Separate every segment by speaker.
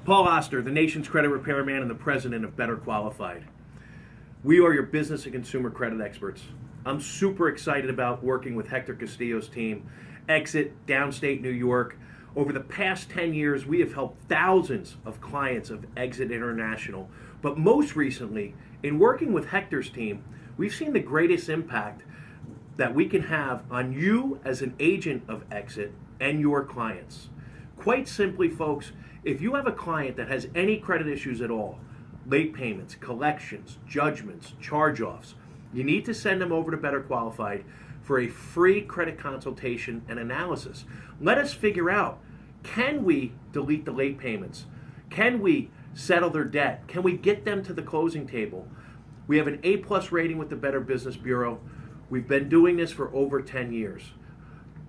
Speaker 1: Paul Oster, the nation's credit repairman and the president of Better Qualified. We are your business and consumer credit experts. I'm super excited about working with Hector Castillo's team, Exit, Downstate New York. Over the past 10 years, we have helped thousands of clients of Exit International. But most recently, in working with Hector's team, we've seen the greatest impact that we can have on you as an agent of Exit and your clients. Quite simply, folks, if you have a client that has any credit issues at all, late payments, collections, judgments, charge-offs, you need to send them over to Better Qualified for a free credit consultation and analysis. Let us figure out, can we delete the late payments? Can we settle their debt? Can we get them to the closing table? We have an A+ rating with the Better Business Bureau. We've been doing this for over 10 years.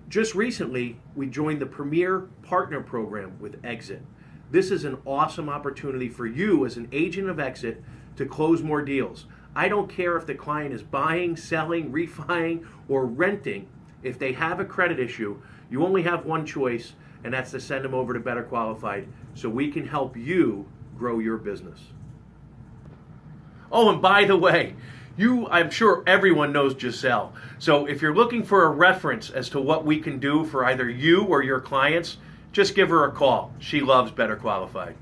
Speaker 1: Just recently, we joined the Premier Partner Program with Exit. This is an awesome opportunity for you as an agent of Exit to close more deals. I don't care if the client is buying, selling, refining, or renting. If they have a credit issue, you only have one choice, and that's to send them over to Better Qualified so we can help you grow your business. Oh, and by the way, I'm sure everyone knows Giselle. So if you're looking for a reference as to what we can do for either you or your clients, just give her a call. She loves Better Qualified.